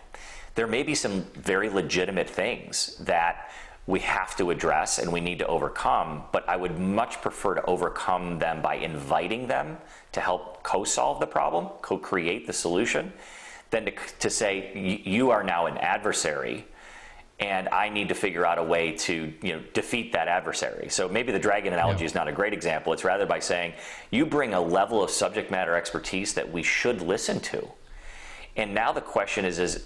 There may be some very legitimate things that we have to address and we need to overcome, but I would much prefer to overcome them by inviting them to help co-solve the problem, co-create the solution, than to say, you are now an adversary and I need to figure out a way to defeat that adversary. So maybe the dragon analogy is not a great example. It's rather by saying, you bring a level of subject matter expertise that we should listen to. And now the question is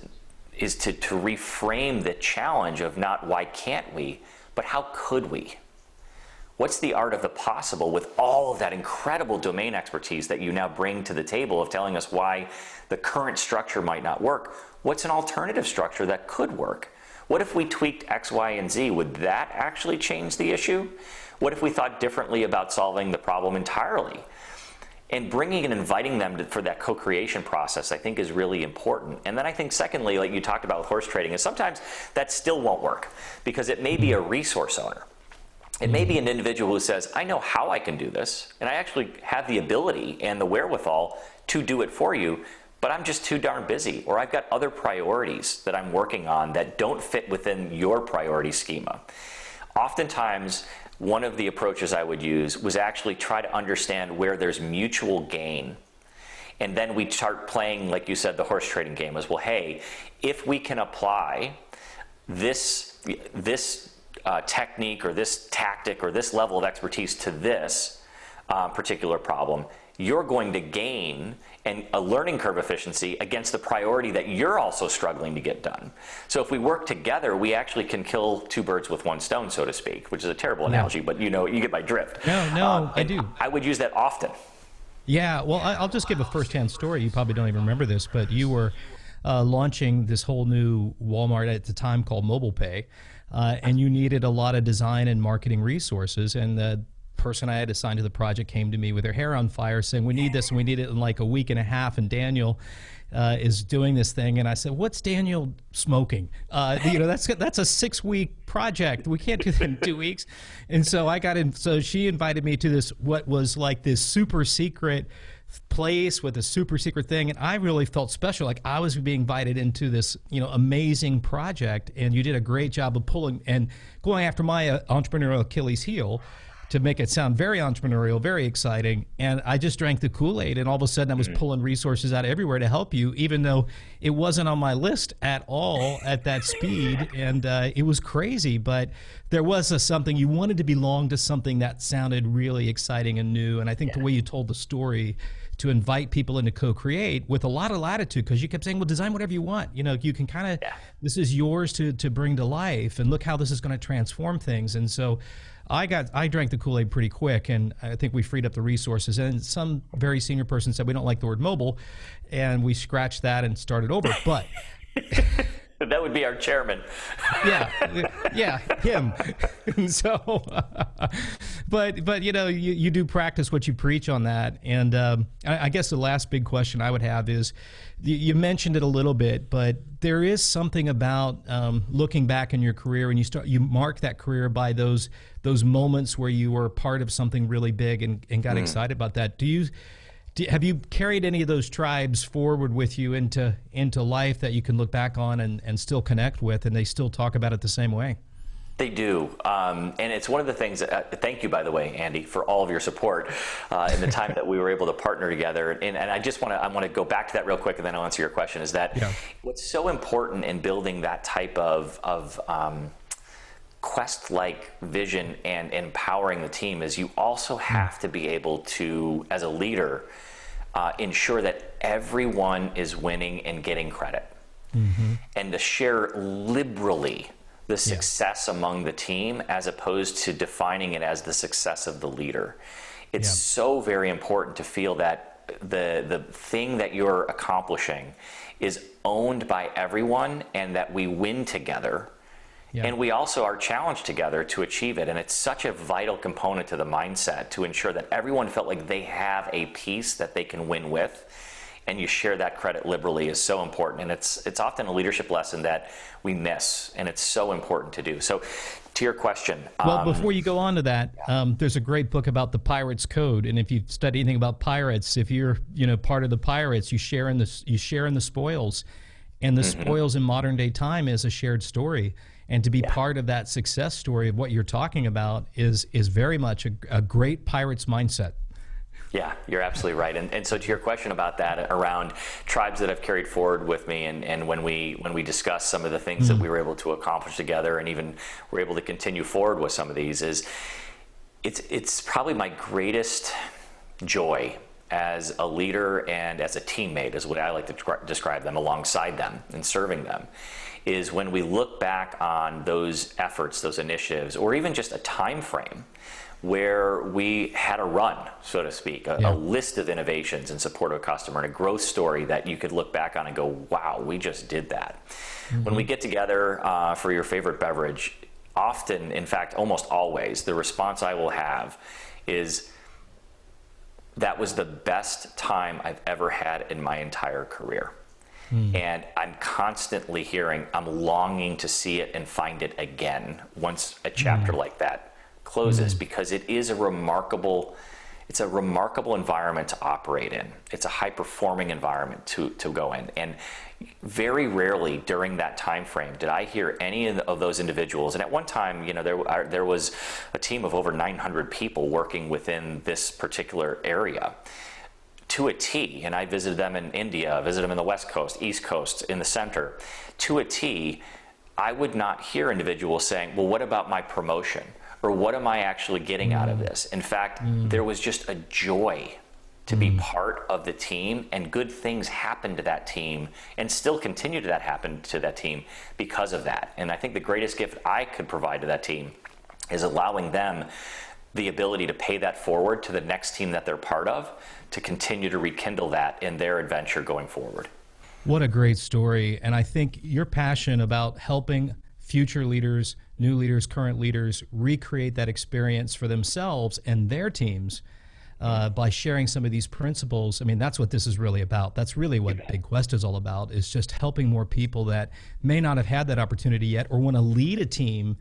to reframe the challenge of not why can't we, but how could we? What's the art of the possible with all of that incredible domain expertise that you now bring to the table of telling us why the current structure might not work? What's an alternative structure that could work? What if we tweaked X, Y, and Z? Would that actually change the issue? What if we thought differently about solving the problem entirely? And bringing and inviting them for that co-creation process, I think, is really important. And then I think, secondly, like you talked about with horse trading, is sometimes that still won't work because it may be a resource owner. It may be an individual who says, I know how I can do this, and I actually have the ability and the wherewithal to do it for you, but I'm just too darn busy, or I've got other priorities that I'm working on that don't fit within your priority schema. Oftentimes, one of the approaches I would use was actually try to understand where there's mutual gain. And then we start playing, like you said, the horse trading game as well. Hey, if we can apply this technique or this tactic or this level of expertise to this particular problem, you're going to gain a learning curve efficiency against the priority that you're also struggling to get done. So if we work together, we actually can kill two birds with one stone, so to speak, which is a terrible analogy, but you get my drift. No, I do. I would use that often. Yeah, well, I'll just give a firsthand story. You probably don't even remember this, but you were launching this whole new Walmart at the time called Mobile Pay, and you needed a lot of design and marketing resources, and the person I had assigned to the project came to me with her hair on fire saying, we need this and we need it in like a week and a half, and Daniel is doing this thing. And I said, what's Daniel smoking? That's a 6-week project. We can't do that in 2 weeks. And so I got in, so she invited me to this, what was like this super secret place with a super secret thing, and I really felt special, like I was being invited into this amazing project, and you did a great job of pulling and going after my entrepreneurial Achilles heel to make it sound very entrepreneurial, very exciting. And I just drank the Kool-Aid, and all of a sudden I was pulling resources out everywhere to help you, even though it wasn't on my list at all at that speed. And it was crazy, but there was something, you wanted to belong to something that sounded really exciting and new. And I think the way you told the story to invite people in to co-create with a lot of latitude, because you kept saying, well, design whatever you want. You can kind of, this is yours to bring to life, and look how this is going to transform things. And so I drank the Kool-Aid pretty quick, and I think we freed up the resources. And some very senior person said, we don't like the word mobile, and we scratched that and started over. But that would be our chairman. yeah, him. And so, but you do practice what you preach on that. And I guess the last big question I would have is, you mentioned it a little bit, but there is something about looking back in your career, and you mark that career by those moments where you were part of something really big and got excited about that. Have you carried any of those tribes forward with you into life that you can look back on and still connect with, and they still talk about it the same way? They do, and it's one of the things. Thank you, by the way, Andy, for all of your support in the time that we were able to partner together. And I just want to go back to that real quick, and then I'll answer your question. Is that what's so important in building that type of quest-like vision and empowering the team is you also have to be able to, as a leader, ensure that everyone is winning and getting credit, and to share liberally the success among the team, as opposed to defining it as the success of the leader. It's so very important to feel that the thing that you're accomplishing is owned by everyone, and that we win together. And we also are challenged together to achieve it. And it's such a vital component to the mindset to ensure that everyone felt like they have a piece that they can win with, and you share that credit liberally is so important. And it's often a leadership lesson that we miss, and it's so important to do. So to your question. Well, before you go on to that, there's a great book about the Pirates Code. And if you've studied anything about pirates, if you're part of the pirates, you share in the spoils. And the spoils in modern day time is a shared story. And to be part of that success story of what you're talking about is very much a great pirate's mindset. Yeah, you're absolutely right. And so to your question about that, around tribes that have carried forward with me, and when we discuss some of the things that we were able to accomplish together, and even we're able to continue forward with some of these, is it's probably my greatest joy as a leader and as a teammate, is what I like to describe them, alongside them and serving them, is when we look back on those efforts, those initiatives, or even just a time frame where we had a run, so to speak, a list of innovations in support of a customer and a growth story that you could look back on and go, wow, we just did that. When we get together for your favorite beverage, often, in fact, almost always, the response I will have is, that was the best time I've ever had in my entire career. And I'm constantly hearing, I'm longing to see it and find it again once a chapter like that closes, because it is a remarkable environment to operate in. It's a high-performing environment to go in. And very rarely during that time frame did I hear any of those individuals. And at one time, there was a team of over 900 people working within this particular area to a T. And I visited them in India, visited them in the West Coast, East Coast, in the center. To a T, I would not hear individuals saying, well, what about my promotion? Or what am I actually getting out of this? In fact, there was just a joy to be part of the team, and good things happened to that team and still continue to happen to that team because of that. And I think the greatest gift I could provide to that team is allowing them the ability to pay that forward to the next team that they're part of, to continue to rekindle that in their adventure going forward. What a great story. And I think your passion about helping future leaders, new leaders, current leaders recreate that experience for themselves and their teams by sharing some of these principles. I mean, that's what this is really about. That's really what bigQUEST is all about, is just helping more people that may not have had that opportunity yet, or want to lead a team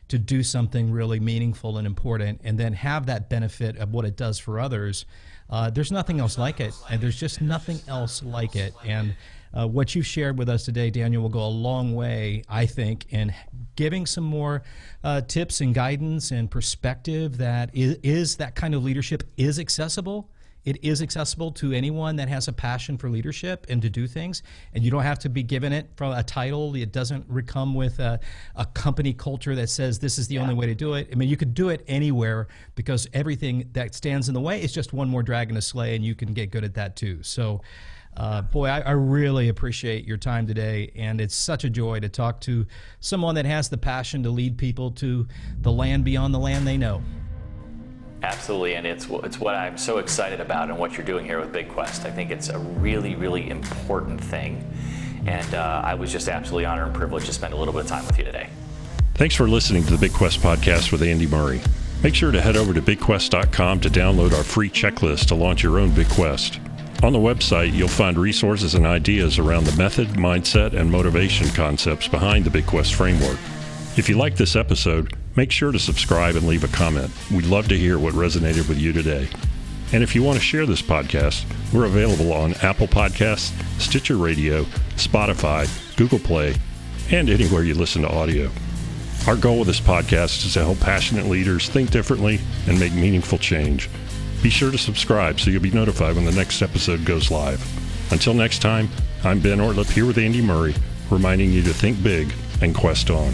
to do something really meaningful and important, and then have that benefit of what it does for others. There's nothing else like it, and there's just nothing else like it. And what you've shared with us today, Daniel, will go a long way, I think, in giving some more tips and guidance and perspective that is that kind of leadership is accessible. It is accessible to anyone that has a passion for leadership and to do things. And you don't have to be given it from a title. It doesn't come with a company culture that says this is the only way to do it. I mean, you could do it anywhere, because everything that stands in the way is just one more dragon to slay, and you can get good at that too. So, boy, I really appreciate your time today, and it's such a joy to talk to someone that has the passion to lead people to the land beyond the land they know. Absolutely, and it's what I'm so excited about, and what you're doing here with bigQUEST. I think it's a really, really important thing, and I was just absolutely honored and privileged to spend a little bit of time with you today. Thanks for listening to the bigQUEST podcast with Andy Murray. Make sure to head over to bigQUEST.com to download our free checklist to launch your own bigQUEST. On the website, you'll find resources and ideas around the method, mindset, and motivation concepts behind the bigQUEST framework. If you like this episode, make sure to subscribe and leave a comment. We'd love to hear what resonated with you today. And if you want to share this podcast, we're available on Apple Podcasts, Stitcher Radio, Spotify, Google Play, and anywhere you listen to audio. Our goal with this podcast is to help passionate leaders think differently and make meaningful change. Be sure to subscribe so you'll be notified when the next episode goes live. Until next time, I'm Ben Ortliff here with Andy Murray, reminding you to think big and quest on.